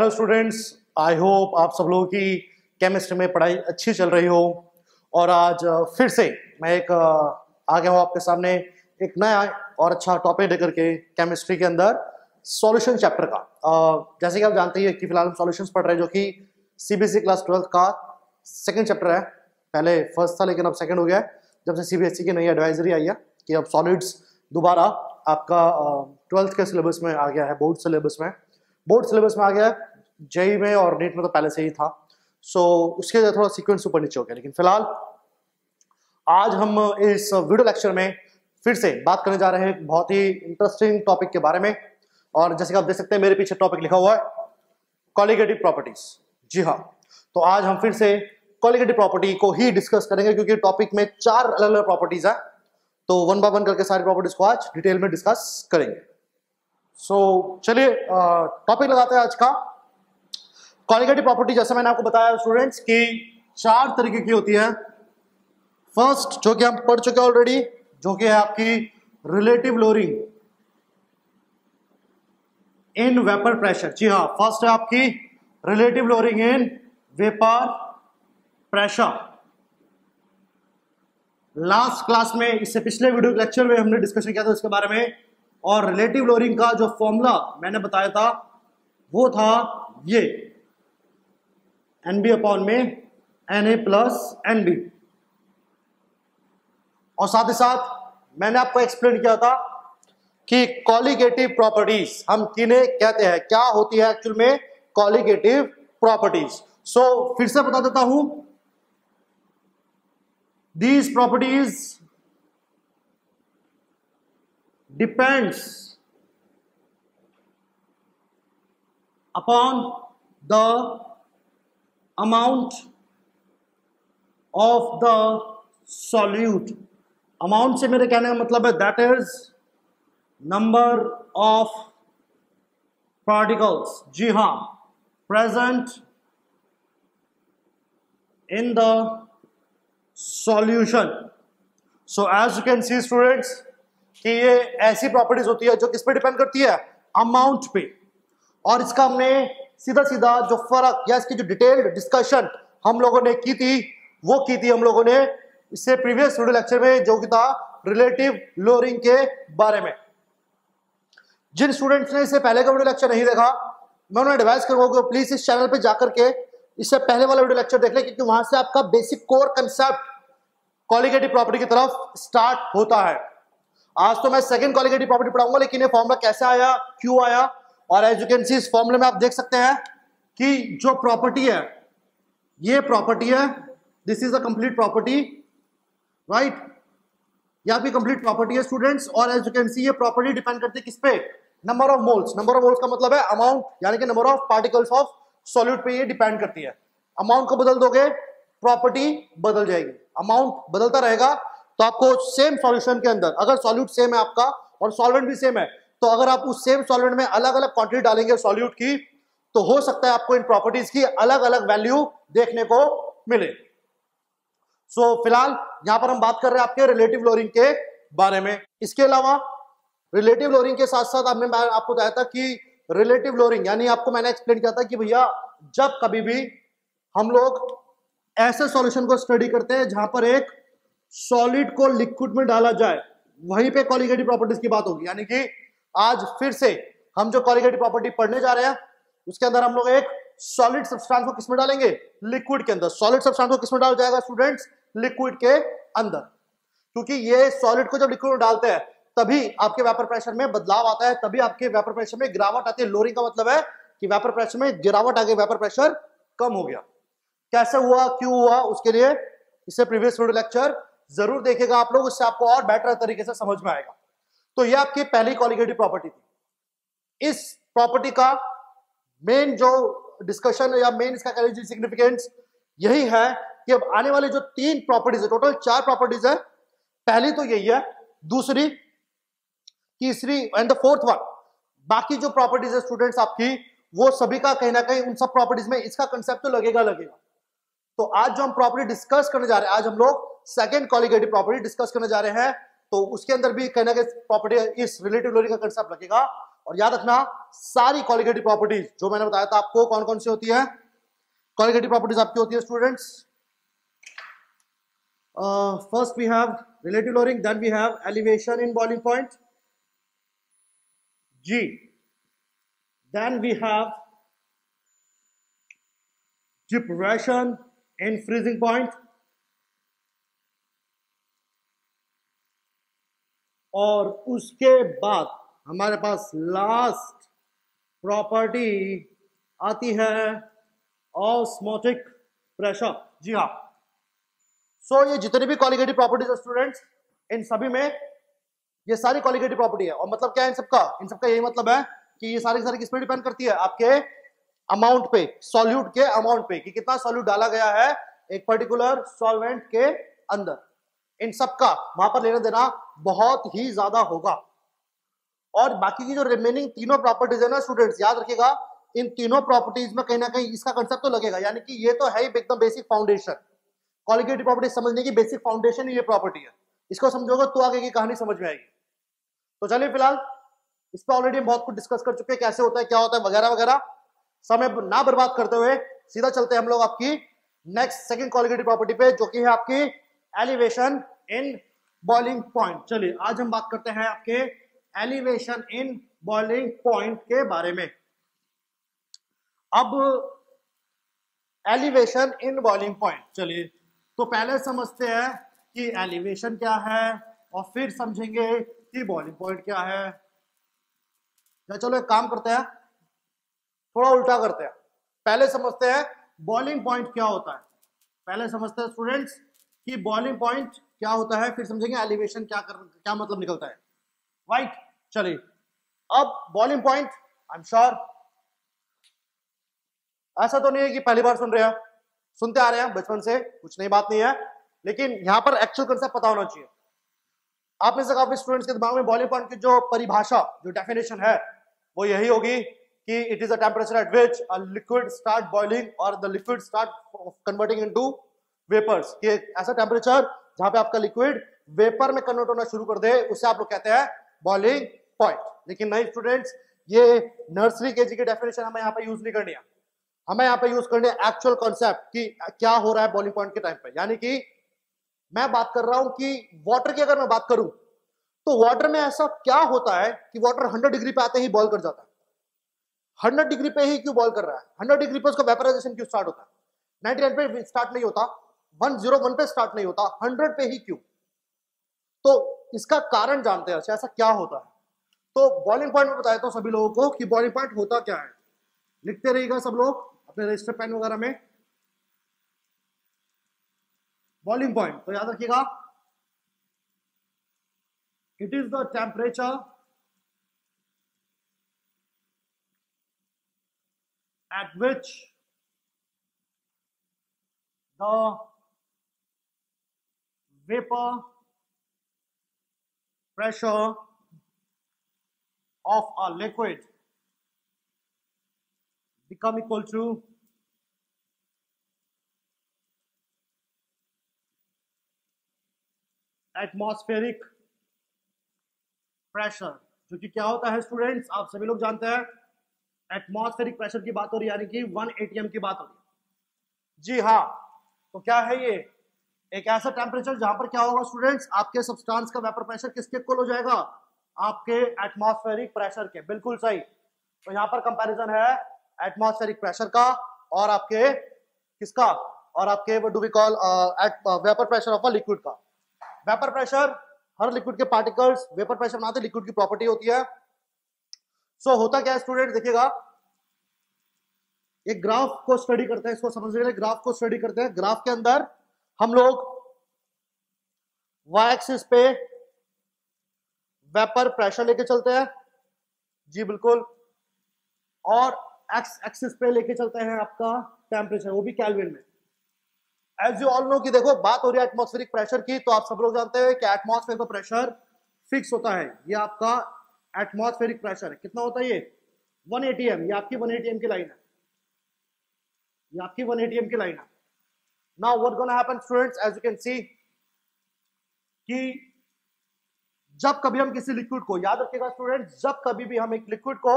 Hello students, I hope आप सब लोगों की केमिस्ट्री में पढ़ाई अच्छी चल रही हो। और आज फिर से मैं आ गया हूँ आपके सामने एक नया और अच्छा टॉपिक लेकर के केमिस्ट्री के अंदर सॉल्यूशन चैप्टर का। जैसे कि आप जानते हैं कि फिलहाल हम सॉल्यूशंस पढ़ रहे हैं, जो कि सीबीएसई क्लास 12 का सेकंड चैप्टर है। पहले फर्स्ट था लेकिन अब सेकंड हो गया है, जब से सीबीएसई की नई एडवाइजरी आई है कि अब सॉलिड्स दोबारा आपका 12th के सिलेबस में आ गया है, बोर्ड सिलेबस में आ गया है। जेई में और नीट में तो पहले से ही था, सो उसके लिए थोड़ा सीक्वेंस ऊपर नीचे हो गया। लेकिन फिलहाल आज हम इस वीडियो लेक्चर में फिर से बात करने जा रहे हैं एक बहुत ही इंटरेस्टिंग टॉपिक के बारे में। और जैसे कि आप देख सकते हैं मेरे पीछे टॉपिक लिखा हुआ है कॉलिगेटिव प्रॉपर्टीज। जी हाँ, तो आज हम फिर से कॉलिगेटिव प्रॉपर्टी को ही डिस्कस करेंगे, क्योंकि टॉपिक में 4 अलग अलग प्रॉपर्टीज है। तो वन बाय वन करके सारी प्रॉपर्टीज को आज डिटेल में डिस्कस करेंगे। सो चलिए टॉपिक लगाते हैं आज का। कॉलिगेटिव प्रॉपर्टी, जैसे मैंने आपको बताया स्टूडेंट्स कि 4 तरीके की होती है। फर्स्ट जो कि हम पढ़ चुके हैं ऑलरेडी, जो कि है आपकी relative lowering in vapour pressure. जी हाँ, फर्स्ट है आपकी relative lowering in vapour pressure. Last class में, इससे पिछले वीडियो लेक्चर में हमने डिस्कशन किया था इसके बारे में। और रिलेटिव लोअरिंग का जो फॉर्मूला मैंने बताया था वो था ये NB अपॉन में Na प्लस NB। और साथ ही साथ मैंने आपको एक्सप्लेन किया था कि कॉलिगेटिव प्रॉपर्टीज हम किन्हें कहते हैं, क्या होती है एक्चुअल में कॉलिगेटिव प्रॉपर्टीज। सो फिर से बता देता हूं, these properties depends upon the amount of the solute। Amount से मेरे कहने का मतलब है that is number of particles. जी हाँ, present in the solution. So as you can see students कि ये ऐसी प्रॉपर्टीज होती है जो किस पे डिपेंड करती है, अमाउंट पे। और इसका हमने सीधा सीधा जो फर्क या इसकी जो डिटेल्ड डिस्कशन हम लोगों ने की थी वो की थी हम लोगों ने इससे प्रीवियस वीडियो लेक्चर में, जो कि था रिलेटिव लोअरिंग के बारे में। जिन स्टूडेंट्स ने इससे पहले का वीडियो लेक्चर नहीं देखा, मैं उन्हें एडवाइस करूंगा कि प्लीज इस चैनल पे जाकर के इससे पहले वाला वीडियो लेक्चर देख लें, क्योंकि वहां से आपका basic core concept colligative property की तरफ स्टार्ट होता है। आज तो मैं सेकंड कॉलिगेटिव प्रॉपर्टी पढ़ाऊंगा, लेकिन ये फॉर्मूला कैसे आया, क्यों आया, और एज यू कैन सी इस फॉर्मूले में आप देख सकते हैं कि जो प्रॉपर्टी है, ये प्रॉपर्टी है, this is a complete property, right. ये आपकी कंप्लीट प्रॉपर्टी है स्टूडेंट्स। और एज यू कैन सी ये प्रॉपर्टी डिपेंड करती है किस पे, number of moles. Number of moles का मतलब है अमाउंट, यानी कि number of particles of solute पे ये डिपेंड करती है। अमाउंट को बदल दोगे प्रॉपर्टी बदल जाएगी। अमाउंट बदलता रहेगा तो आपको सेम सॉल्यूशन के अंदर, अगर सॉल्यूट सेम है आपका और सॉल्वेंट भी सेम है, तो अगर आप उस सेम सॉल्वेंट में अलग अलग क्वांटिटी डालेंगे सॉल्यूट की, तो हो सकता है आपको इन प्रॉपर्टीज की अलग अलग वैल्यू देखने को मिले। सो फिलहाल यहां पर हम बात कर रहे हैं आपके रिलेटिव लोअरिंग के बारे में। इसके अलावा रिलेटिव लोअरिंग के साथ साथ हमने आपको बताया था कि रिलेटिव लोअरिंग, यानी आपको मैंने एक्सप्लेन किया था कि भैया जब कभी भी हम लोग ऐसे सॉल्यूशन को स्टडी करते हैं जहां पर एक सॉलिड को लिक्विड में डाला जाए, वहीं पे कॉलिगेटिव प्रॉपर्टीज की बात होगी। यानी कि आज फिर से हम जो कॉलिगेटिव प्रॉपर्टी पढ़ने जा रहे हैं उसके अंदर हम लोग एक सॉलिड सब्सटेंस को किसमें डालेंगे, लिक्विड के अंदर। सॉलिड सब्सटेंस को किसमें डाला जाएगा स्टूडेंट्स, लिक्विड के अंदर। क्योंकि ये सॉलिड को जब लिक्विड में डालते हैं तभी आपके वेपर प्रेशर में बदलाव आता है, तभी आपके वेपर प्रेशर में गिरावट आती है। लोअरिंग का मतलब है कि वेपर प्रेशर में गिरावट आ गई, वेपर प्रेशर कम हो गया। कैसे हुआ, क्यों हुआ, उसके लिए इससे प्रीवियस वीडियो लेक्चर जरूर देखेगा आप लोग, उससे आपको और बेटर तरीके से समझ में आएगा। तो ये आपकी पहली कॉलिगेटिव प्रॉपर्टी थी। इस प्रॉपर्टी का मेन जो डिस्कशन या मेन इसका सिग्निफिकेंस यही है कि अब आने वाले जो 3 प्रॉपर्टीज है, टोटल 4 प्रॉपर्टीज है। पहली तो यही है, दूसरी, तीसरी एंड द फोर्थ वन। बाकी जो प्रॉपर्टीज है स्टूडेंट्स आपकी, वो सभी का कहीं ना कहीं उन सब प्रॉपर्टीज में इसका कंसेप्ट तो लगेगा। तो आज जो हम प्रॉपर्टी डिस्कस करने जा रहे हैं, आज हम लोग सेकंड कॉलिगेटिव प्रॉपर्टी डिस्कस करने जा रहे हैं। तो उसके अंदर भी कहीं ना कहीं प्रॉपर्टी इस रिलेटिव लोअरिंग का कंसेप्ट लगेगा। और याद रखना सारी कॉलिगेटिव प्रॉपर्टीज जो मैंने बताया था आपको कौन कौन सी होती है, कॉलिगेटिव प्रॉपर्टीज आपकी होती है students. First we have relative lowering, then we have elevation in boiling point, जी, then we have depression in freezing point, और उसके बाद हमारे पास लास्ट प्रॉपर्टी आती है ऑस्मोटिक प्रेशर। जी हाँ, सो ये जितने भी कॉलिगेटिव प्रॉपर्टीज है स्टूडेंट्स, इन सभी में ये सारी कॉलिगेटिव प्रॉपर्टी है। और मतलब क्या है इन सबका यही मतलब है कि ये सारी किस पे डिपेंड करती है, आपके अमाउंट पे, सॉल्यूट के अमाउंट पे, कि कितना सॉल्यूट डाला गया है एक पर्टिकुलर सॉल्वेंट के अंदर। इन सबका वहां पर लेना देना बहुत ही ज्यादा होगा। और बाकी की जो रिमेनिंग तीनों प्रॉपर्टीज है ना स्टूडेंट्स, याद रखिएगा इन तीनों प्रॉपर्टीज में कहीं ना कहीं इसका कंसेप्ट तो लगेगा, यानी कि ये तो है ही एकदम बेसिक फाउंडेशन। कॉलिगेटिव प्रॉपर्टीज समझने की बेसिक फाउंडेशन ही ये प्रॉपर्टी है, इसको समझोगे तो आगे की कहानी समझ में आएगी। तो चलिए फिलहाल इस पर ऑलरेडी हम बहुत कुछ डिस्कस कर चुके हैं, कैसे होता है, क्या होता है, वगैरह वगैरह। समय ना बर्बाद करते हुए सीधा चलते हैं हम लोग आपकी नेक्स्ट सेकंड कॉलिगेटिव प्रॉपर्टी पे, जो कि है आपकी एलिवेशन इन बॉइलिंग पॉइंट। चलिए आज हम बात करते हैं आपके एलिवेशन इन बॉइलिंग पॉइंट के बारे में। अब एलिवेशन इन बॉइलिंग पॉइंट, चलिए तो पहले समझते हैं कि एलिवेशन क्या है और फिर समझेंगे कि बॉइलिंग पॉइंट क्या है। या चलो एक काम करते हैं, थोड़ा उल्टा करते हैं, पहले समझते हैं बॉइलिंग पॉइंट क्या होता है। पहले समझते हैं स्टूडेंट्स कि बॉइलिंग पॉइंट क्या होता है, फिर समझेंगे एलिवेशन क्या मतलब निकलता है, राइट। चलिए अब boiling point, I am sure ऐसा तो नहीं है कि पहली बार सुन रहे हैं, सुनते आ रहे हैं बचपन से, कुछ नई बात नहीं है, लेकिन यहां पर एक्चुअल कंसेप्ट पता होना चाहिए। आप में से काफी स्टूडेंट्स के दिमाग में बॉइलिंग पॉइंट की जो परिभाषा, जो डेफिनेशन है, वो यही होगी कि it is a temperature at which a liquid start boiling और the liquid start converting into vapours. कि ऐसा टेम्परेचर जहां पे आपका लिक्विड वेपर में कन्वर्ट होना शुरू कर दे, उसे आप लोग कहते हैं बॉइलिंग पॉइंट। लेकिन नहीं स्टूडेंट्स, ये नर्सरी केजी की डेफिनेशन हमें यहाँ पे यूज नहीं करनी है, हमें यहाँ पे यूज करनी है एक्चुअल कॉन्सेप्ट कि क्या हो रहा है बॉइलिंग पॉइंट के टाइम पे। यानी कि मैं बात कर रहा हूं कि वाटर की अगर मैं बात करूं तो वाटर में ऐसा क्या होता है कि वाटर 100 डिग्री पे आते ही बॉयल कर जाता है। 100 डिग्री पे ही क्यों बॉयल कर रहा है, 100 डिग्री पे उसका वेपराइजेशन क्यों स्टार्ट होता है, 99 पे स्टार्ट नहीं होता, 101 पे स्टार्ट नहीं होता, 100 पे ही क्यों? तो इसका कारण जानते हैं, ऐसा क्या होता है। तो बॉइलिंग पॉइंट में बताया तो सभी लोगों को कि बॉइलिंग पॉइंट होता क्या है। लिखते रहिएगा सब लोग अपने रजिस्टर पेन वगैरह में बॉइलिंग पॉइंट। तो याद रखिएगा, it is the temperature at which the vapor pressure of a liquid become equal to atmospheric pressure। जो कि क्या होता है स्टूडेंट्स, आप सभी लोग जानते हैं एटमॉस्फेरिक प्रेशर की बात हो रही है, यानी कि 1 atm की बात हो रही है। जी हाँ, तो क्या है ये, एक ऐसा टेम्परेचर जहां पर क्या होगा स्टूडेंट्स, आपके सब्सटेंस का वेपर प्रेशर किसके इक्वल हो जाएगा, आपके एटमॉस्फेरिक प्रेशर के। बिल्कुल सही। तो यहां पर कंपैरिजन है एटमॉस्फेरिक प्रेशर का और आपके किसका, और आपके what do we call vapour pressure of a liquid का। वेपर प्रेशर, हर लिक्विड के पार्टिकल्स वेपर प्रेशर बनाते, लिक्विड की प्रॉपर्टी होती है। सो होता क्या है स्टूडेंट, देखिएगा एक ग्राफ को स्टडी करते हैं, इसको समझने के लिए ग्राफ को स्टडी करते हैं। ग्राफ के अंदर हम लोग वाई एक्सिस पे वेपर प्रेशर लेके चलते हैं, जी बिल्कुल, और एक्स एक्सिस पे लेके चलते हैं आपका टेम्परेचर, वो भी केल्विन में। एज यू ऑल नो कि देखो बात हो रही है एटमॉस्फेरिक प्रेशर की, तो आप सब लोग जानते हैं कि एटमॉस्फेयर का प्रेशर फिक्स होता है। ये आपका एटमॉस्फेरिक प्रेशर है, कितना होता है ये 1 atm। ये आपकी 1 atm की लाइन है, ये आपकी 1 atm की लाइन है। Now what gonna happen students, as you can see कि जब कभी हम किसी लिक्विड को, याद रखिएगा स्टूडेंट्स, जब कभी भी हम एक लिक्विड को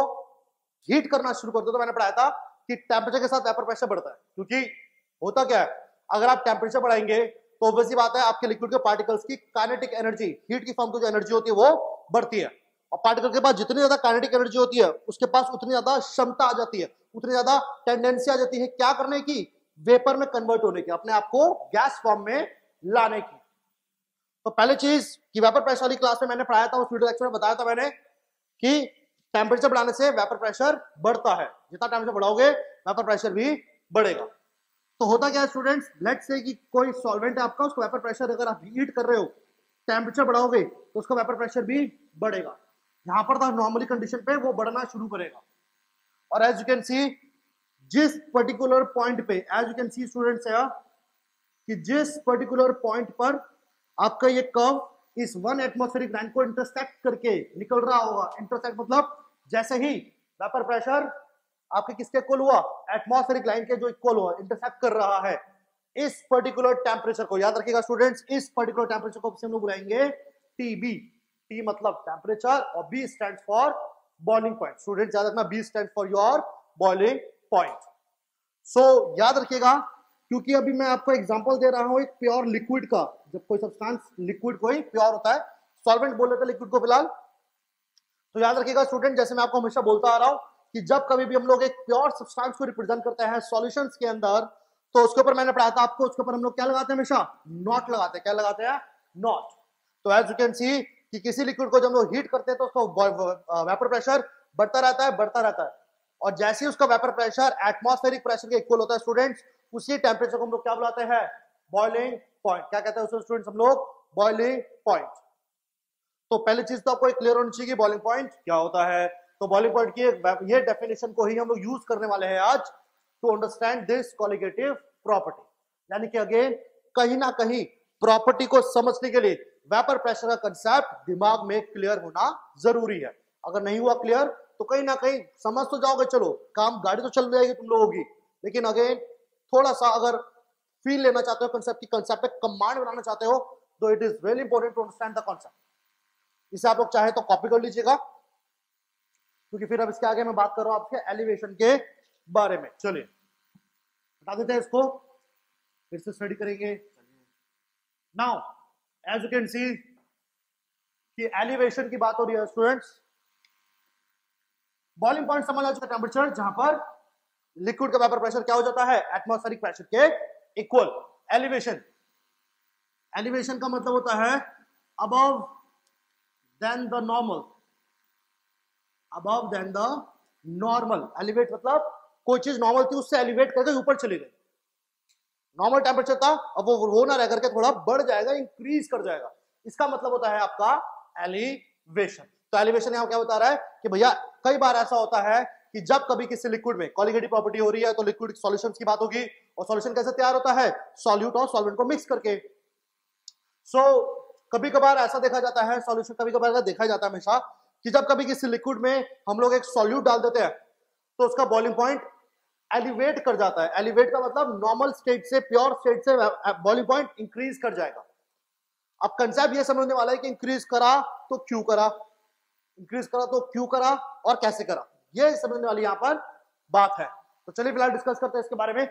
हीट करना शुरू करते तो मैंने पढ़ाया था कि टेम्परेचर के साथ वेपर प्रेशर बढ़ता है, क्योंकि होता क्या है, अगर आप टेम्परेचर बढ़ाएंगे तो ऑब्वियसली बात है आपके लिक्विड के पार्टिकल्स की काइनेटिक एनर्जी, हीट की फॉर्म की जो एनर्जी होती है वो बढ़ती है, और पार्टिकल के पास जितनी ज्यादा काइनेटिक एनर्जी होती है उसके पास उतनी ज्यादा क्षमता आ जाती है, उतनी ज्यादा टेंडेंसी आ जाती है क्या करने की, वेपर में कन्वर्ट होने की, अपने आप को गैस फॉर्म में लाने की। तो पहली चीज कि वेपर प्रेशर वाली क्लास में मैंने पढ़ाया था, उस वीडियो लेक्चर में बताया था मैंने कि टेम्परेचर बढ़ाने से वेपर प्रेशर बढ़ता है, जितना टेम्परेचर बढ़ाओगे वेपर प्रेशर भी बढ़ेगा। तो होता क्या है स्टूडेंट्स, लेट्स से कि कोई सॉल्वेंट है आपका, उसको वेपर प्रेशर अगर आप हीट कर रहे हो, टेम्परेचर बढ़ाओगे तो उसका वेपर प्रेशर भी बढ़ेगा। यहां पर था नॉर्मली कंडीशन पे वो बढ़ना शुरू करेगा, और एज यू कैन सी जिस पर्टिकुलर पॉइंट पे, as you can see students है कि जिस पर्टिकुलर पॉइंट पर आपका ये कर्व इस 1 एटमॉस्फेरिक लाइन को इंटरसेक्ट करके निकल रहा होगा, इंटरसेक्ट मतलब जैसे ही वेपर प्रेशर आपके किसके इक्वल हुआ, एटमॉस्फेरिक लाइन के जो इक्वल हुआ, इंटरसेक्ट कर रहा है, इस पर्टिकुलर टेम्परेचर को, याद रखिएगा स्टूडेंट्स, इस पर्टिकुलर टेम्परेचर को हम लोग बुलाएंगे टीबी। टी मतलब टेम्परेचर और B stands for boiling point. Students याद रखना, B stands for your boiling point. So याद रखिएगा, क्योंकि अभी मैं आपको एग्जांपल दे रहा हूं एक प्योर लिक्विड का, जब कोई सब्सटेंस लिक्विड कोई प्योर होता है, सॉल्वेंट बोल लेते हैं लिक्विड को फिलहाल। तो याद रखिएगा स्टूडेंट, जैसे मैं आपको हमेशा बोलता आ रहा हूं कि जब कभी भी हम लोग एक प्योर सब्सटेंस को रिप्रेजेंट करते हैं सॉल्यूशंस के अंदर, तो उसके ऊपर मैंने पढ़ाया था आपको, उसके ऊपर हम लोग क्या लगाते हैं, हमेशा नॉट लगाते हैं। क्या लगाते हैं, नॉट। तो एज यू कैन सी कि किसी लिक्विड को जब हम लोग हीट करते हैं तो उसका वेपर प्रेशर बढ़ता रहता है, बढ़ता रहता है, और जैसे ही उसका वेपर प्रेशर एटमॉस्फेरिक प्रेशर के इक्वल होता है स्टूडेंट्स, उसी टेम्परेचर को हम लोग क्या बुलाते हैं, बॉइलिंग पॉइंट। क्या कहते हैं उसे स्टूडेंट्स हम लोग, बॉइलिंग पॉइंट। तो पहली चीज तो आपको क्लियर होनी चाहिए कि बॉइलिंग पॉइंट क्या होता है। तो बॉइलिंग पॉइंट की ये डेफिनेशन को ही हम लोग यूज करने वाले हैं आज to understand this colligative property, यानी कि अगेन कहीं ना कहीं प्रॉपर्टी को समझने के लिए वेपर प्रेशर का कंसेप्ट दिमाग में क्लियर होना जरूरी है। अगर नहीं हुआ क्लियर तो कहीं ना कहीं समझ तो जाओगे, चलो काम, गाड़ी तो चल जाएगी तुम लोगों की, लेकिन अगेन थोड़ा सा अगर फील लेना चाहते हो कंसेप्ट की, कंसेप्ट पे कमांड बनाना चाहते हो, तो it is very important to understand the concept. इसे आप लोग चाहे तो कॉपी कर लीजिएगा, क्योंकि फिर अब इसके आगे मैं बात कर रहा हूं आपके एलिवेशन के बारे में। चलिए बता देते हैं इसको, फिर से स्टडी करेंगे। Now as you can see कि एलिवेशन की बात हो रही है स्टूडेंट्स, बॉइलिंग पॉइंट समझ आ चुका, टेम्परेचर जहां पर लिक्विड का वेपर प्रेशर क्या हो जाता है, एटमॉस्फेरिक प्रेशर के इक्वल। एलिवेशन, एलिवेशन का मतलब होता है above than the normal, above than the normal. Elevate मतलब कोई चीज नॉर्मल थी उससे एलिवेट करके ऊपर चली गई, नॉर्मल टेम्परेचर था अब वो ना रह करके थोड़ा बढ़ जाएगा, इंक्रीज कर जाएगा, इसका मतलब होता है आपका एलिवेशन। तो एलिवेशन यहां क्या बता रहा है कि भैया कई बार ऐसा होता है कि जब कभी किसी लिक्विड में कॉलिगेटिव प्रॉपर्टी हो रही है तो लिक्विड सॉल्यूशन की बात होगी, और सॉल्यूशन कैसे तैयार होता है, सॉल्यूट और सॉल्वेंट को मिक्स करके। कभी कभार ऐसा देखा जाता है, सॉल्यूशन कभी कभार देखा जाता है हमेशा कि जब कभी किसी लिक्विड में हम लोग एक सॉल्यूट डाल देते हैं तो उसका बॉइलिंग पॉइंट एलिवेट कर जाता है। एलिवेट का मतलब नॉर्मल स्टेट से, प्योर स्टेट से बॉइलिंग पॉइंट इंक्रीज कर जाएगा। अब कंसेप्ट ये समझने वाला है कि इंक्रीज करा तो क्यों करा, इंक्रीज करा तो क्यों करा और कैसे करा, ये समझने वाली यहां पर बात है। तो चलिए फिलहाल डिस्कस करते हैं इसके बारे में।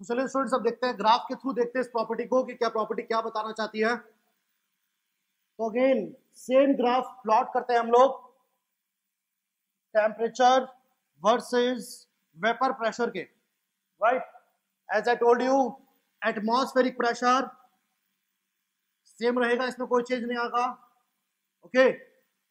चलिए स्टूडेंट्स अब देखते हैं, ग्राफ के थ्रू देखते हैं इस प्रॉपर्टी को कि क्या प्रॉपर्टी क्या बताना चाहती है। तो अगेन सेम ग्राफ प्लॉट करते हैं हम लोग, टेम्परेचर वर्सेस वेपर प्रेशर के, right. As I told you atmospheric pressure same रहेगा, इसमें कोई चेंज नहीं आएगा, ओके।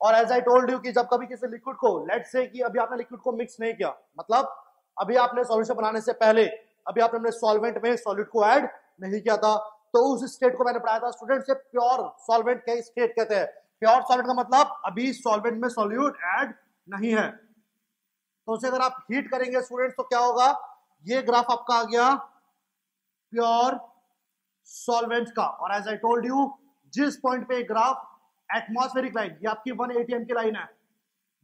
और एज आई टोल्ड यू कि जब कभी किसी लिक्विड को, लेट्स से कि अभी आपने लिक्विड को मिक्स नहीं किया, मतलब अभी आपने सॉल्यूशन बनाने से पहले अभी आपने अपने सॉल्वेंट में सॉल्यूट को ऐड नहीं किया था, तो उस स्टेट को मैंने पढ़ाया था स्टूडेंट से प्योर सॉल्वेंट के स्टेट कहते हैं। प्योर सॉल्वेंट का मतलब अभी सॉल्वेंट में सॉल्यूट ऐड नहीं है, तो उसे अगर आप हीट करेंगे स्टूडेंट्स तो क्या होगा, ये ग्राफ आपका आ गया प्योर सॉल्वेंट का। और एज आई टोल्ड यू जिस पॉइंट पे ग्राफ एटमॉस्फेरिक लाइन, ये आपकी 1 atm की लाइन है,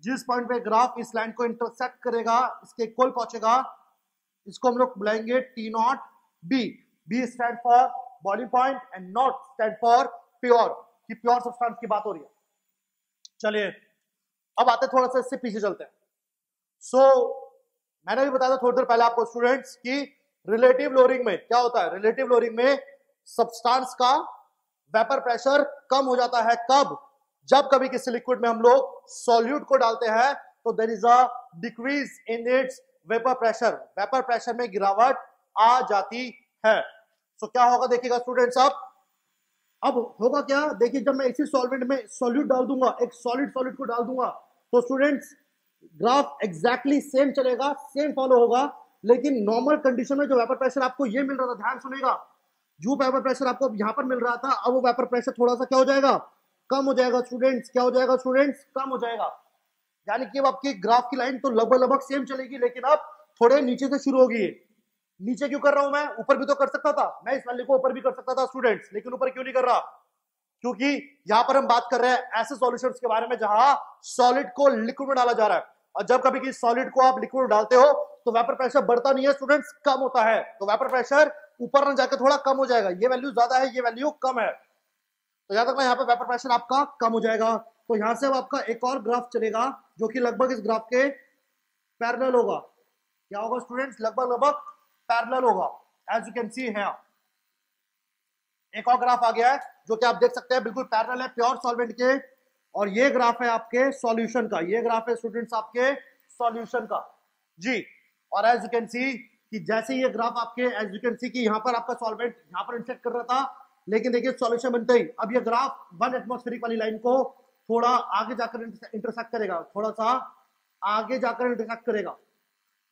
जिस पॉइंट पे ग्राफ इस लाइन को इंटरसेक्ट करेगा, इसके इक्वल पहुंचेगा, इसको हम लोग बुलाएंगे T0 B। B stand for boiling point and not stand for pure, कि प्योर सब्सटेंस की बात हो रही है। चलिए अब आते थोड़ा सा इससे पीछे चलते हैं। मैंने भी बताया था थोड़ी देर पहले आपको स्टूडेंट्स कि रिलेटिव लोअरिंग में क्या होता है, रिलेटिव लोअरिंग में सब्सटेंस का वेपर प्रेशर कम हो जाता है। कब? जब कभी किसी लिक्विड में हम लोग सॉल्यूट को डालते हैं तो there is a decrease in its vapour pressure, vapour pressure में गिरावट आ जाती है। क्या होगा देखिएगा स्टूडेंट्स, अब होगा क्या, देखिए जब मैं इसी सॉल्वेंट में सॉल्यूट डाल दूंगा, एक सॉलिड को डाल दूंगा, तो स्टूडेंट्स ग्राफ एग्जैक्टली सेम चलेगा, सेम फॉलो होगा। लेकिन नॉर्मल कंडीशन में जो वेपर प्रेशर आपको ये मिल रहा था, ध्यान सुनेगा, जो वेपर प्रेशर आपको यहां पर मिल रहा था, अब वो वेपर प्रेशर थोड़ा सा क्या हो जाएगा, कम हो जाएगा स्टूडेंट्स। क्या हो जाएगा स्टूडेंट्स? कम हो जाएगा। यानी कि अब आपकी ग्राफ की लाइन तो लगभग सेम चलेगी, लेकिन अब थोड़े नीचे से शुरू होगी। नीचे क्यों कर रहा हूं मैं? ऊपर भी तो कर सकता था, मैं इस वैल्यू को ऊपर भी कर सकता था स्टूडेंट्स, लेकिन ऊपर क्यों नहीं कर रहा? क्योंकि यहां पर हम बात कर रहे हैं ऐसे सॉल्यूशंस के बारे में जहां सॉलिड को लिक्विड में डाला जा रहा है, और जब कभी किसी सॉलिड को आप लिक्विड में डालते हो तो वेपर प्रेशर बढ़ता नहीं है स्टूडेंट्स, कम होता है। तो वेपर प्रेशर ऊपर न जाकर थोड़ा कम हो जाएगा, ये वैल्यू ज्यादा है, ये वैल्यू कम है, तो याद रखना यहाँ पे वेपर प्रेशर आपका कम हो जाएगा। तो यहां से अब आपका एक और ग्राफ चलेगा जो कि लगभग इस ग्राफ के पैरेलल होगा। क्या होगा स्टूडेंट्स? लगभग पैरेलल होगा, एज यू कैन सी है। एक और ग्राफ आ गया है जो कि आप देख सकते हैं बिल्कुल पैरेलल है प्योर सॉल्वेंट के, और ये ग्राफ है आपके सॉल्यूशन का, ये ग्राफ है स्टूडेंट्स आपके सॉल्यूशन का जी। और एज यू कैन सी कि जैसे ये ग्राफ आपके, एज यू कैन सी कि यहाँ पर आपका सॉल्वेंट यहाँ पर इंसेक्ट कर रहा था, लेकिन देखिए सॉल्यूशन बनते ही अब ये ग्राफ 1 एटमॉस्फेरिक वाली लाइन को थोड़ा आगे जाकर इंटरसेक्ट करेगा, थोड़ा सा आगे जाकर इंटरसेक्ट करेगा।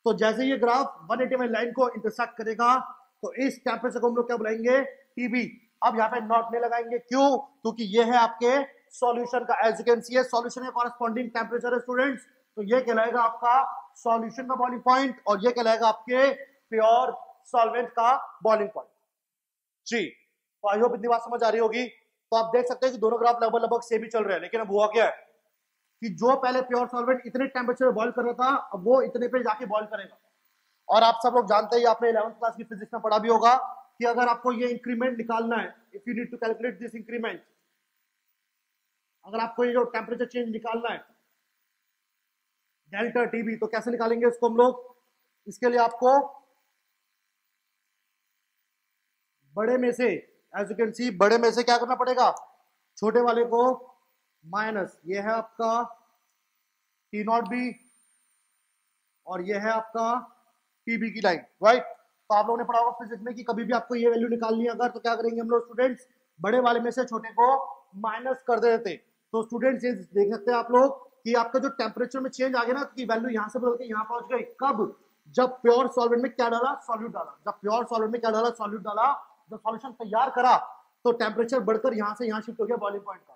तो जैसे ये ग्राफ 180 वाली लाइन को इंटरसेक्ट करेगा तो इस टेम्परेचर को हम लोग क्या बुलाएंगे? टीबी। अब यहाँ पे नॉट नहीं लगाएंगे, क्यों? क्योंकि ये है आपके सॉल्यूशन का, as you can see solution का कॉरेस्पॉन्डिंग टेम्परेचर है स्टूडेंट्स, तो ये कहलाएगा आपका सॉल्यूशन का बॉइलिंग पॉइंट, और ये कहलाएगा आपके प्योर सॉल्वेंट का बॉइलिंग पॉइंट जी। तो आई होप इतनी बात समझ आ रही होगी। तो आप देख सकते हैं कि दोनों ग्राफ लगभग सेम ही चल रहे हैं, लेकिन अब हुआ क्या है कि जो पहले प्योर सॉल्वेंट इतने टेम्परेचर में बॉइल कर रहा था, अब वो इतने पे जाके बॉइल करेगा। और आप सब लोग जानते हैं, आपने 11th क्लास की फिजिक्स में पढ़ा भी होगा कि अगर आपको ये इंक्रीमेंट निकालना है, if you need to calculate this increment, अगर आपको ये जो टेम्परेचर चेंज निकालना है डेल्टा टीबी, तो कैसे निकालेंगे इसको हम लोग? इसके लिए आपको बड़े में से, एज यू कैन सी, बड़े में से क्या करना पड़ेगा? छोटे वाले को माइनस, ये है आपका टी नॉट बी और ये है आपका टीबी की लाइन, राइट। तो आप लोगों ने पढ़ा होगा फिजिक्स में कि कभी भी आपको ये वैल्यू निकालनी है अगर, तो क्या करेंगे हम लोग स्टूडेंट्स? बड़े वाले में से छोटे को माइनस कर देते। तो स्टूडेंट्स ये देख सकते हैं आप लोग कि आपका जो टेम्परेचर में चेंज आ गया ना, कि वैल्यू यहाँ से बदल के यहाँ पहुंच गई। कब? जब प्योर सॉल्वेंट में क्या डाला? सॉल्यूट डाला। जब प्योर सॉल्वेंट में क्या डाला? सॉल्यूट डाला। जब सॉल्यूशन तैयार करा तो टेम्परेचर बढ़कर यहाँ से यहाँ शिफ्ट हो गया बॉइलिंग पॉइंट का।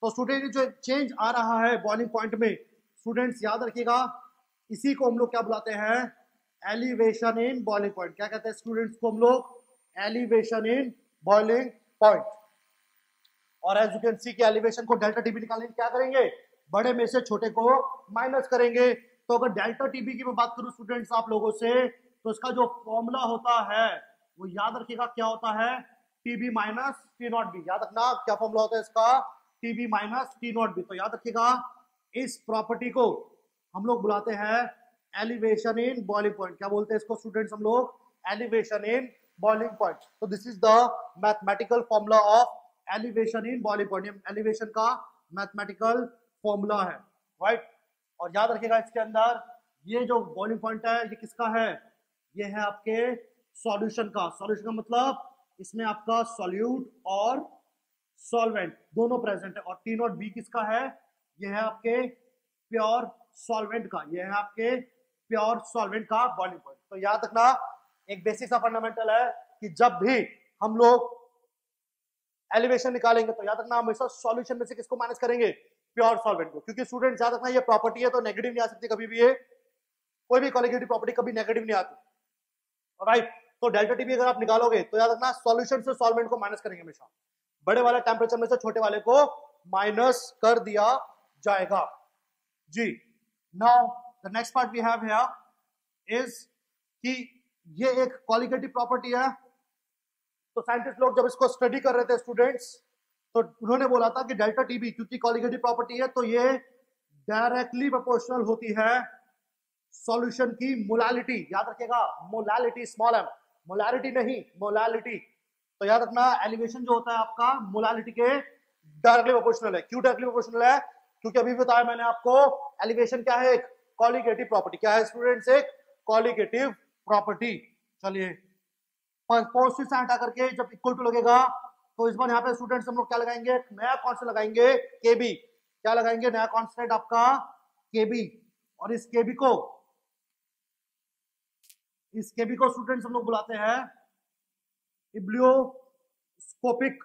तो स्टूडेंट जो चेंज आ रहा है बॉइलिंग पॉइंट में, स्टूडेंट्स याद रखिएगा, इसी को हम लोग क्या बुलाते हैं? Elevation in boiling point. क्या कहते हैं स्टूडेंट्स को हम लोग? Elevation in boiling point. और एज यू कैन सी कि एलिवेशन को डेल्टा टीबी निकालने क्या करेंगे? बड़े में से छोटे को माइनस करेंगे। तो अगर डेल्टा टीबी की मैं बात करूं स्टूडेंट्स आप लोगों से, तो इसका जो फॉर्मूला होता है वो याद रखिएगा क्या होता है? TB minus T not be. याद रखना क्या फॉर्मूला होता है इसका? TB minus T not be. तो याद रखिएगा इस प्रॉपर्टी को हम लोग बुलाते हैं एलिवेशन इन बॉइलिंग पॉइंट। क्या बोलते हैं इसको स्टूडेंट्स हम लोग? Elevation in boiling point. तो this is the mathematical formula of elevation in boiling point. Elevation का मैथमेटिकल फॉर्मूला है, राइट। और याद रखिएगा इसके अंदर ये जो बॉइलिंग पॉइंट है ये किसका है? ये है आपके सॉल्यूशन का। सॉल्यूशन का मतलब इसमें आपका सॉल्यूट और सॉल्वेंट दोनों प्रेजेंट है। और टी नॉट बी किसका है? ये है आपके प्योर सॉल्वेंट का। ये है आपके प्योर सॉल्वेंट का बॉइलिंग पॉइंट। तो याद रखना एक बेसिक सा फंडामेंटल है कि जब भी हम लोग एलिवेशन निकालेंगे तो याद रखना हमेशा सॉल्यूशन में से किसको माइनस करेंगे? प्योर सॉल्वेंट को। क्योंकि स्टूडेंट याद रखना ये प्रॉपर्टी है तो नेगेटिव नहीं आ सकती कभी भी, ये कोई भी कॉलिगेटिव प्रॉपर्टी कभी नेगेटिव नहीं आती, राइट। तो डेल्टा टी भी अगर आप निकालोगे तो याद रखना सॉल्यूशन से सॉल्वेंट को माइनस करेंगे हमेशा। बड़े वाले टेम्परेचर में से छोटे वाले को माइनस कर दिया जाएगा जी। Now the next part we have here is कि ये एक कॉलिगेटिव प्रॉपर्टी है। तो साइंटिस्ट लोग जब इसको स्टडी कर रहे थे स्टूडेंट्स, तो उन्होंने बोला था कि डेल्टा टीबी क्योंकि कॉलिगेटिव प्रॉपर्टी है तो ये डायरेक्टली प्रोपोर्शनल होती है सॉल्यूशन की मोलालिटी, याद रखिएगा मोलालिटी स्मॉल एम, मोलारिटी नहीं मोलालिटी। तो याद रखना एलिवेशन जो होता है आपका मोलालिटी के डायरेक्टली प्रोपोर्शनल है। क्यों डायरेक्टली प्रोपोर्शनल है? क्योंकि अभी बताया मैंने आपको एलिवेशन क्या है, एक कॉलिगेटिव प्रॉपर्टी। क्या है स्टूडेंट्स? एक कॉलिगेटिव प्रॉपर्टी। चलिए पॉजिटिव साइन हटा करके जब इक्वल टू लगेगा तो इस बार यहाँ पे स्टूडेंट्स हम लोग क्या लगाएंगे, नया कॉन्स्टेंट लगाएंगे केबी। क्या लगाएंगे? नया कॉन्स्टेंट आपका केबी। और इस केबी को स्टूडेंट्स हम लोग बुलाते हैं इब्लियोस्कोपिक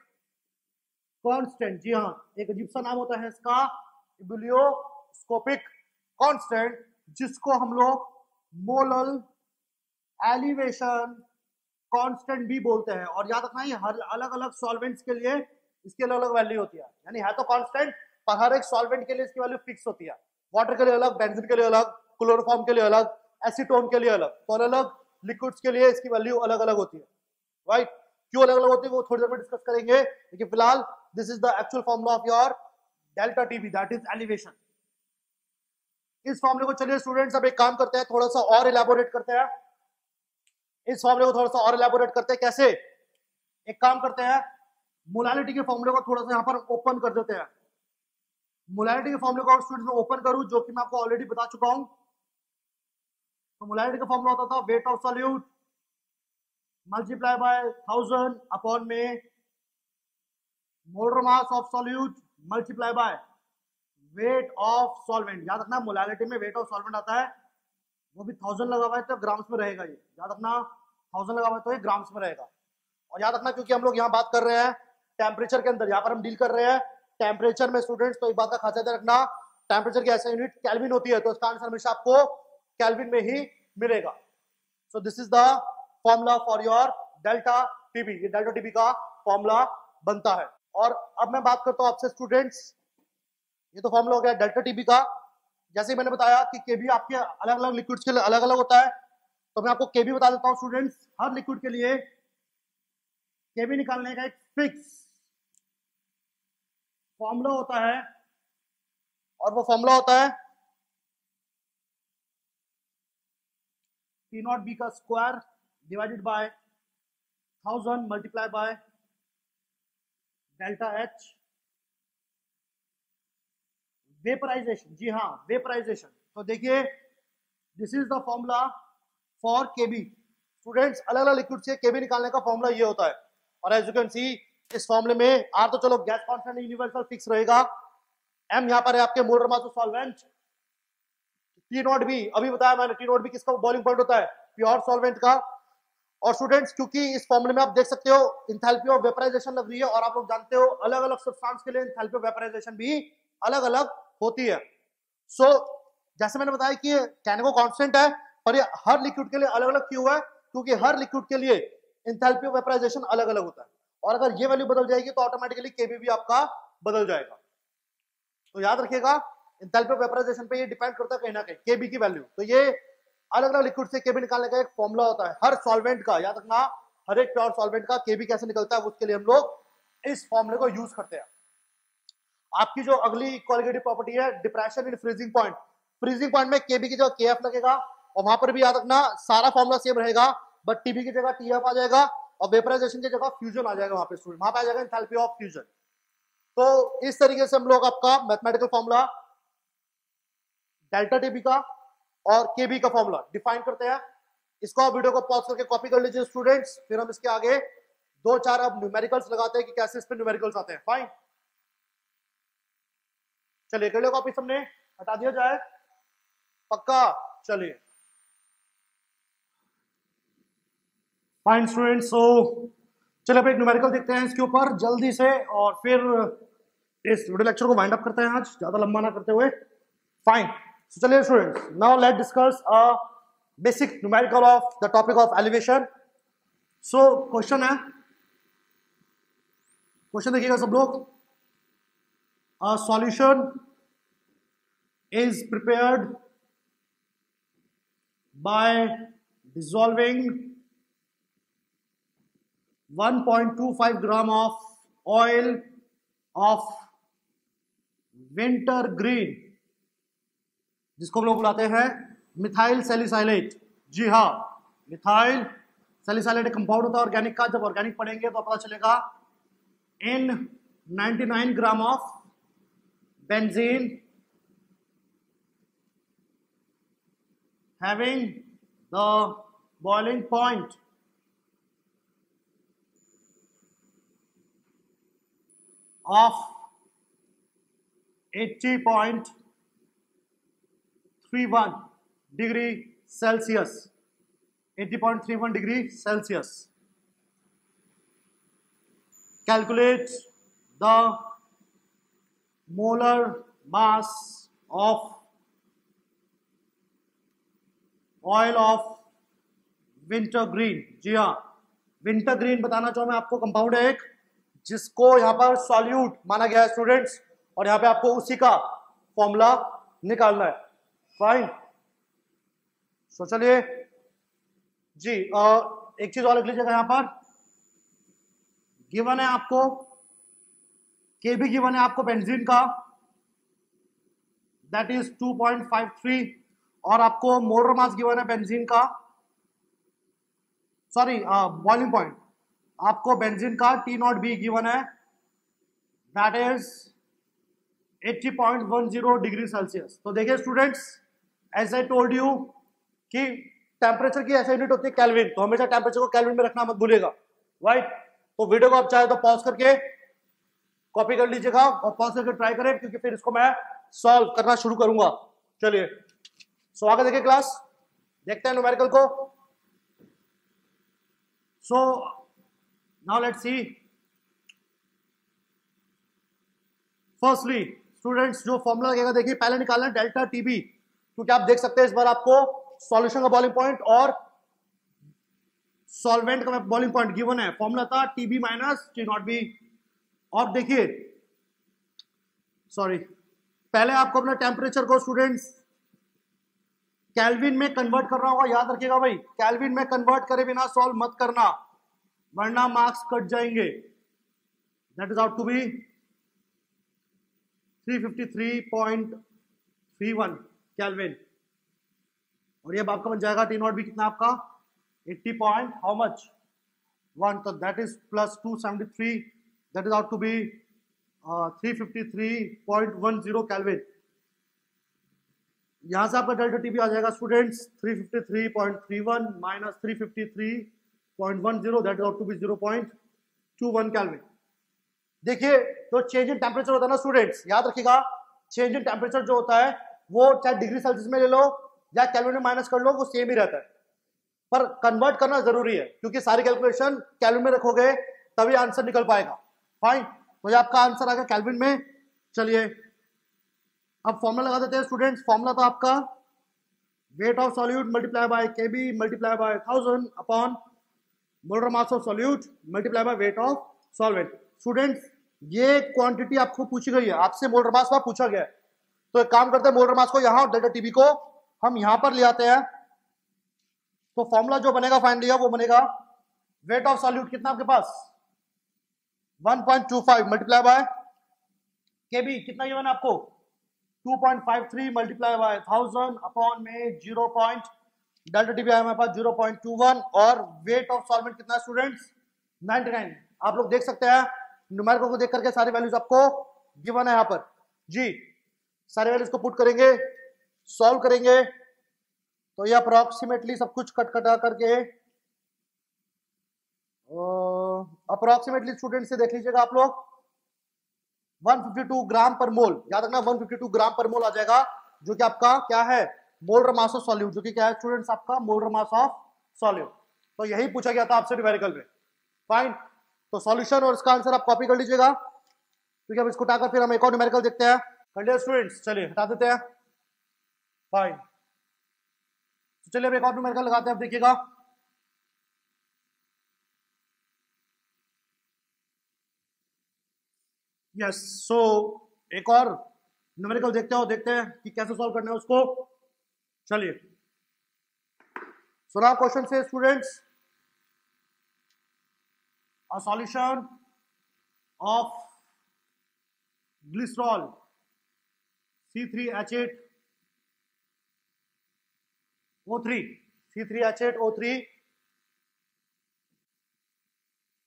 कांस्टेंट। जी हाँ, एक अजीब सा नाम होता है इसका, इब्लियोस्कोपिक कांस्टेंट, जिसको हम लोग मोलल एलिवेशन कांस्टेंट भी बोलते हैं। और याद रखना ये हर अलग अलग सॉल्वेंट्स के लिए इसकी अलग अलग वैल्यू होती है, यानी है तो कांस्टेंट पर हर एक सॉल्वेंट के लिए इसकी वैल्यू फिक्स होती है। वाटर के लिए अलग, बेंजीन के लिए अलग, क्लोरोफॉर्म के लिए अलग, एसीटोन के लिए अलग, तो अलग अलग लिक्विड्स के लिए इसकी वैल्यू अलग अलग होती है। राइट, क्यों अलग अलग होती है वो थोड़ी देर में डिस्कस करेंगे, लेकिन फिलहाल this is the actual formula of your delta TB, that is elevation. इस फॉर्मूले को चलिए स्टूडेंट्स अब एक काम करते हैं, थोड़ा सा और इलैबोरेट करते हैं। इस फॉर्मूले को थोड़ा सा और इलैबोरेट करते हैं। कैसे? एक काम करते हैं, मोलालिटी के फॉर्मूले को थोड़ा सा यहाँ पर ओपन कर देते हैं। मोलालिटी के फॉर्मूले को स्टूडेंट्स में ओपन करूं, जो कि मैं आपको ऑलरेडी बता चुका हूं। तो मोलालिटी का फॉर्मूला होता था weight of solute multiply by 1000 upon में molar mass of solute multiply by weight of solvent. याद रखना मोलालिटी में वेट ऑफ सॉल्वेंट आता है, वो भी 1000 लगा हुआ है तो ग्राम्स में रहेगा। ये याद रखना 1000 लगा हुआ है तो ये ग्राम्स में रहेगा। और याद रखना क्योंकि हम लोग यहाँ बात कर रहे हैं टेम्परेचर के अंदर, यहाँ पर हम डील कर रहे हैं टेम्परेचर में स्टूडेंट्स, तो एक बात का खास ध्यान रखना टेम्परेचर की ऐसा यूनिट केल्विन होती है, तो इसका आंसर हमेशा आपको केल्विन में ही मिलेगा। So this is the formula for your delta TB. ये डेल्टा टीबी का फॉर्मूला बनता है। और अब मैं बात करता हूं आपसे स्टूडेंट्स, ये तो फॉर्मूला हो गया डेल्टा टीबी का। जैसे मैंने बताया कि केबी आपके अलग अलग लिक्विड्स के लिए अलग अलग होता है, तो मैं आपको केबी बता देता हूं स्टूडेंट्स। हर लिक्विड के लिए केबी निकालने का एक फिक्स फॉर्मूला होता है, और वो फॉर्मूला होता है T नॉट बी का square divided by 1000 multiply by delta H vaporisation. जी हाँ, वेपराइजेशन। तो देखिए this is the formula for KB. Students अलग अलग लिक्विड से केबी निकालने का फॉर्मूला ये होता है। और एज यू कैन सी इस फॉर्मूले में आर तो चलो गैस कांस्टेंट यूनिवर्सल फिक्स रहेगा, एम यहाँ पर है आपके molar mass of solvent, T not be अभी बताया मैंने, टी नॉट बी किसका बॉइलिंग पॉइंट होता है, प्योर सॉल्वेंट का। और स्टूडेंट्स क्योंकि इस फॉर्मूले में आप देख सकते हो इंथैल्पी ऑफ वेपराइजेशन लग रही है, और आप लोग जानते हो अलग अलग सब्सटेंस के लिए इंथैल्पी ऑफ वेपराइजेशन भी अलग अलग होती है। सो जैसे मैंने बताया कि कहने को कांस्टेंट है, पर ये हर लिक्विड के लिए अलग अलग क्यों है? क्योंकि हर लिक्विड के लिए इंथैल्पी ऑफ वेपराइजेशन अलग अलग होता है, और अगर ये वैल्यू बदल जाएगी तो ऑटोमेटिकली केबी भी आपका बदल जाएगा। तो याद रखिएगा इंथैल्पी ऑफ वेपराइजेशन पे ये डिपेंड करता है कहीं ना कहीं केबी की वैल्यू। तो ये अलग अलग लिक्विड से केबी निकालने का एक फॉर्मूला होता है हर सॉल्वेंट का। याद रखना हर एक प्योर सॉल्वेंट का केबी कैसे निकलता है, उसके लिए हम लोग इस फॉर्मूले को यूज करते हैं। आपकी जो अगली कॉलिगेटिव प्रॉपर्टी है depression in freezing point, freezing point में केबी की जगह केएफ लगेगा, और वहां पर भी याद रखना सारा फॉर्मूला सेम रहेगा, बट टीबी की जगह टीएफ आ जाएगा, और वेपराइजेशन की जगह फ्यूजन आ जाएगा वहां पे स्टूडेंट, वहां पे आ जाएगा एंथैल्पी ऑफ फ्यूजन। तो इस तरीके से हम लोग आपका मैथमेटिकल फॉर्मूला डेल्टा टीबी का और केबी का फॉर्मूला डिफाइन करते हैं। इसको आप वीडियो को पॉज करके कॉपी कर लीजिए स्टूडेंट्स, फिर हम इसके आगे दो चार अब न्यूमेरिकल्स लगाते हैं कि कैसे इस पे न्यूमेरिकल्स आते हैं। फाइन, चलिए कर लो कॉपी, सबने हटा दिया जाए पक्का। चलिए फाइन स्टूडेंट्स, सो चलिए अब एक न्यूमेरिकल देखते हैं इसके ऊपर जल्दी से, और फिर इस वीडियो लेक्चर को वाइंड अप करते हैं आज ज्यादा लंबा ना करते हुए। फाइन, so चलिए students now let discuss a basic numerical of the topic of elevation. So question है, क्वेश्चन देखिएगा सब लोग। A solution is prepared by dissolving 1.25 gram of oil of winter green, जिसको हम लोग बुलाते हैं मिथाइल सैलिसाइलेट। जी हाँ, मिथाइल सैलिसाइलेट एक कंपाउंड होता है ऑर्गेनिक का। जब ऑर्गेनिक पढ़ेंगे तो पता चलेगा इन 99 gram of benzene having the boiling point of 80.31 degree Celsius, 80.31 degree Celsius. Calculate the molar mass of oil of wintergreen. जी हाँ, विंटर ग्रीन बताना चाहूँ मैं आपको, कंपाउंड है एक, जिसको यहाँ पर सॉल्यूट माना गया है स्टूडेंट्स, और यहाँ पे आपको उसी का फॉर्मूला निकालना है। फाइन, सो चलिए जी, एक चीज और लिख लीजिएगा यहाँ पर, गिवन है आपको के भी गिवन है आपको बेंजीन का, दैट इज 2.53, और आपको मोलर मास गिवन है बेंजीन का, सॉरी बॉइलिंग पॉइंट आपको बेंजीन का T0B गिवन है, दैट इज 80.10 डिग्री सेल्सियस। तो देखिए students, as I told you कि टेम्परेचर की ऐसा यूनिट होती है केल्विन, तो हमेशा टेम्परेचर को केल्विन में रखना मत भूलिएगा, राइट। तो वीडियो को आप चाहे तो पॉज करके कॉपी कर लीजिएगा और पॉज करके ट्राई करें, क्योंकि फिर इसको मैं सॉल्व करना शुरू करूंगा। चलिए, सो आगे देखिए क्लास, देखते हैं न्यूमेरिकल को। So now let's see, firstly students जो फॉर्मूला लगेगा देखिए, पहले निकालना है डेल्टा टीबी, क्योंकि आप देख सकते हैं इस बार आपको सॉल्यूशन का बॉइलिंग पॉइंट और सॉल्वेंट का बॉइलिंग पॉइंट गिवन है, फॉर्मूला था टीबी माइनस T0B। और देखिए, सॉरी, पहले आपको अपना टेम्परेचर को स्टूडेंट्स केल्विन में कन्वर्ट करना होगा, याद रखिएगा भाई, केल्विन में कन्वर्ट करे बिना सॉल्व मत करना, वरना मार्क्स कट जाएंगे। That is out to be 353.31 kelvin, और ये आपका बन जाएगा T0B कितना आपका 80 पॉइंट हाउ मच 1, तो that is plus 273, that is out to be 353.10 kelvin. यहां से आपका डेल्टा टीबी आ जाएगा students 353.31 minus 353.10, that is out to be 0.21 kelvin. देखिए, तो चेंज इन टेम्परेचर होता है ना स्टूडेंट्स, याद रखिएगा, चेंज इन टेम्परेचर जो होता है वो चाहे डिग्री सेल्सियस में ले लो या केल्विन में माइनस कर लो, वो सेम ही रहता है, पर कन्वर्ट करना जरूरी है, क्योंकि सारी कैलकुलेशन केल्विन में रखोगे तभी आंसर निकल पाएगा। फाइन, तो ये आपका आंसर आ गया केल्विन में। चलिए अब फॉर्मूला लगा देते हैं स्टूडेंट्स। फॉर्मूला था आपका wait of solute multiply bye KB multiply by 1000 upon molar mass of solute multiply by weight of solvent. Students, ये क्वांटिटी आपको पूछी गई है, आपसे मोलर मास का पूछा गया है, तो एक काम करते हैं, मोलर मास को यहाँ और डेल्टा टीबी को हम यहां पर ले आते हैं। तो फॉर्मूला जो बनेगा फाइनली वो बनेगा वेट ऑफ सॉल्यूट कितना आपके पास 1.25 मल्टीप्लाई बाय केबी कितना गिवन है आपको 2.53 मल्टीप्लाई बाय 1000 अपॉन में 0. डेल्टा टीबी आया हमारे पास 0.21, और वेट ऑफ सॉल्वेंट कितना स्टूडेंट्स 99। आप लोग देख सकते हैं न्यूमेरिकल को देख करके सारी वैल्यूज आपको गिवन है यहाँ पर जी, सारे वैल्यूज को पुट करेंगे, सॉल्व करेंगे, तो ये अप्रोक्सीमेटली सब कुछ कट कटा करके अप्रोक्सीमेटली स्टूडेंट से देख लीजिएगा आप लोग 152 ग्राम पर मोल, याद रखना 152 ग्राम पर मोल आ जाएगा, जो कि आपका क्या है मोलर मास ऑफ सॉल्यूट, जो कि क्या है स्टूडेंट्स आपका मोलर मास ऑफ सॉल्यूट। तो यही पूछा गया था आपसे न्यूमेरिकल में। फाइन, तो सॉल्यूशन और इसका आंसर आप कॉपी कर लीजिएगा, क्योंकि अब इसको उठाकर फिर हम एक और न्यूमेरिकल देखते हैं। कर लिया स्टूडेंट्स, चलिए हटा देते हैं। फाइन, तो चलिए अब एक और न्यूमेरिकल लगाते हैं, अब देखिएगा। यस, सो एक और न्यूमेरिकल देखते हैं कि कैसे सॉल्व करना है उसको। चलिए, सो नाउ क्वेश्चन से students, a solution of glycerol C3H8O3 C3H8O3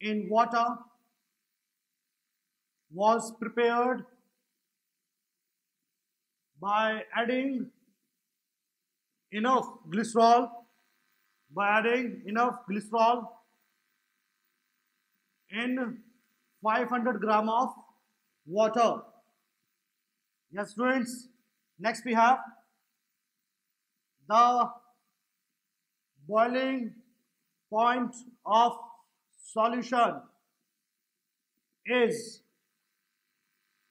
in water was prepared by adding enough glycerol in 500 gram of water. Yes, students. Next we have the boiling point of solution is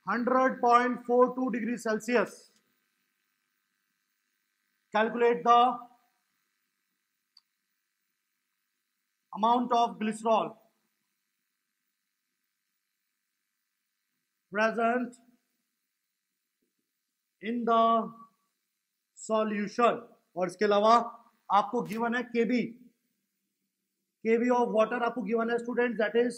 100.42 degrees Celsius. Calculate the amount of glycerol present in the solution. और इसके अलावा आपको given है केबी of water आपको given है student, that is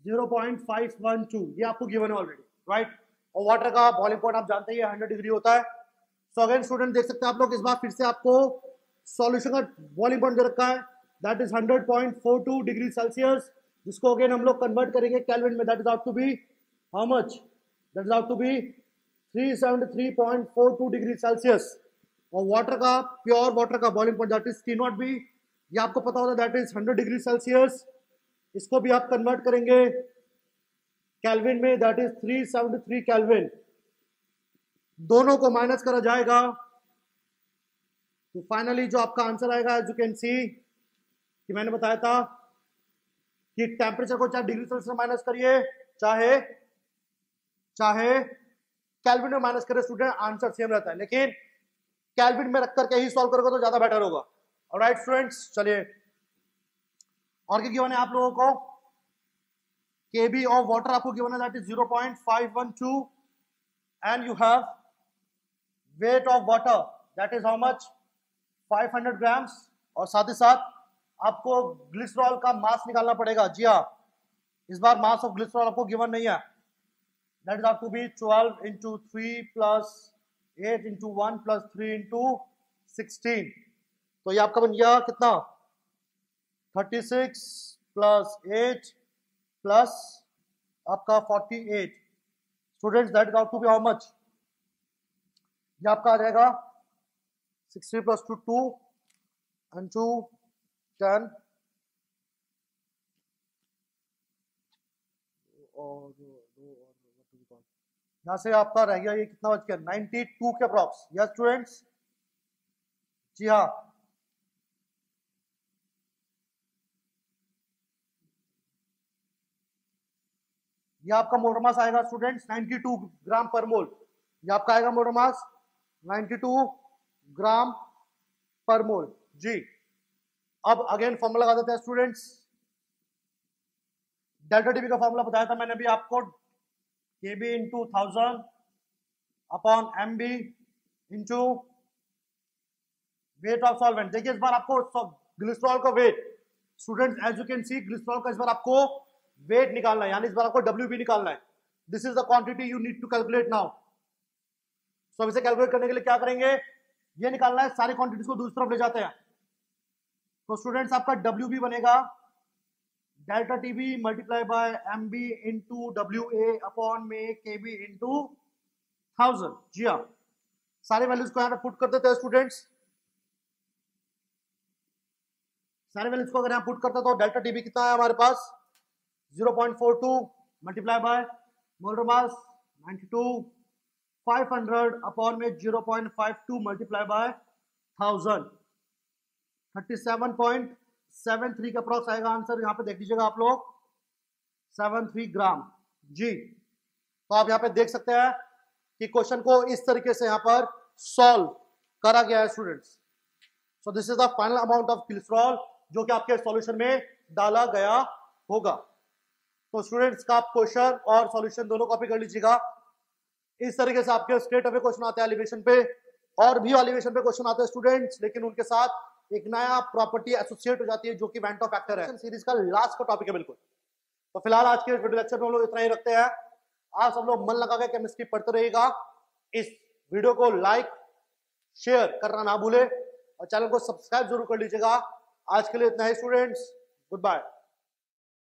0.512, ये आपको given है ऑलरेडी, राइट। और वाटर का बॉइलिंग पॉइंट आप जानते हैं 100 डिग्री होता है। सो अगेन स्टूडेंट देख सकते हैं आप लोग, इस बार फिर से आपको सॉल्यूशन का बॉइलिंग पॉइंट दे रखा है, दैट इज 100.42 डिग्री सेल्सियस, जिसको अगेन हम लोग कन्वर्ट करेंगे केल्विन में, that is out to be how much, that is out to be 373.42 degree Celsius. और वाटर का, प्योर वाटर का boiling point that is T0B, ये आपको पता होता है, दैट इज 100 डिग्री सेल्सियस। इसको भी आप कन्वर्ट करेंगे केल्विन में, दैट इज 373 केल्विन। दोनों को माइनस करा जाएगा तो फाइनली जो आपका आंसर आएगा, एज यू कैन सी कि मैंने बताया था कि टेम्परेचर को चाहे डिग्री सेल्सियस माइनस करिए चाहे केल्विन में माइनस करे स्टूडेंट, आंसर सेम रहता है, लेकिन केल्विन में रख करके ही सॉल्व करोगे तो ज्यादा बेटर होगा। ऑलराइट स्टूडेंट्स, चलिए और क्या गिवन है आप लोगों को, केबी ऑफ वाटर आपको गिवन है, that is 0.512 and you have weight of water that is how much 500 grams. और साथ ही साथ आपको ग्लिसरॉल का मास निकालना पड़ेगा। जी हाँ, इस बार मास ऑफ ग्लिसरॉल आपको गिवन नहीं है, that is to be 12 into 3 plus 8 into 1 plus 3 into 16। तो ये आपका बन गया कितना, 36 plus 8 plus आपका 48। Students that is out to be how much, ये आपका आ जाएगा 60 plus 2 and 2 10 और यहां से आपका रह गया ये कितना बच गया, 92 के अप्रॉक्स। यस स्टूडेंट्स, जी हाँ, ये आपका मोलर मास आएगा स्टूडेंट्स 92 ग्राम पर मोल। ये आपका आएगा मोलर मास 92 ग्राम पर मोल। जी, अब अगेन फॉर्मूला लगा देते हैं स्टूडेंट्स। डेल्टा टीबी का फॉर्मूला बताया था मैंने अभी आपको, KB into 1000 upon MB into weight of solvent. देखिए इस बार आपको ग्लिसरॉल का weight, students as you can see, glycerol का इस बार आपको वेट निकालना है, यानी इस बार आपको WB निकालना है। This is the quantity you need to calculate now. So अब इसे कैलकुलेट करने के लिए क्या करेंगे, ये निकालना है, सारी क्वांटिटीज को दूसरी तरफ ले जाते हैं। तो स्टूडेंट्स आपका WB बनेगा delta TB multiply by MB into WA upon में KB इंटू 1000। जी हाँ, सारे वैल्यूज को यहाँ पे पुट कर देते हैं स्टूडेंट्स। सारे वैल्यूज को अगर यहाँ पुट करते तो डेल्टा टीबी कितना है हमारे पास, 0.42 multiply by molar mass 92 500 upon में 0.52 मल्टीप्लाई बाय 1000 37.73 का अप्रॉक्स आएगा आंसर। यहाँ पे देख लीजिएगा आप लोग 73 ग्राम। जी, तो आप यहाँ पे देख सकते हैं कि क्वेश्चन को इस तरीके से यहाँ पर सॉल्व करा गया है students. So this is the final amount of glycerol जो कि आपके सॉल्यूशन में डाला गया होगा। तो स्टूडेंट्स का आप क्वेश्चन और सॉल्यूशन दोनों कॉपी कर लीजिएगा। इस तरीके से आपके स्ट्रेट अवे क्वेश्चन आते हैं एलिवेशन पे, और भी एलिवेशन पे क्वेश्चन आते हैं स्टूडेंट्स, लेकिन उनके साथ एक नया प्रॉपर्टी एसोसिएट हो जाती है जो कि वेंट ऑफ फैक्टर है। सीरीज का लास्ट का टॉपिक है बिल्कुल। तो फिलहाल आज के वीडियो लेक्चर में हम लोग इतना ही रखते हैं। आप सब लोग मन लगा के केमिस्ट्री पढ़ते रहेगा। इस वीडियो को लाइक शेयर करना ना भूले और चैनल को सब्सक्राइब जरूर कर लीजिएगा। आज के लिए इतना ही स्टूडेंट्स, गुड बाय।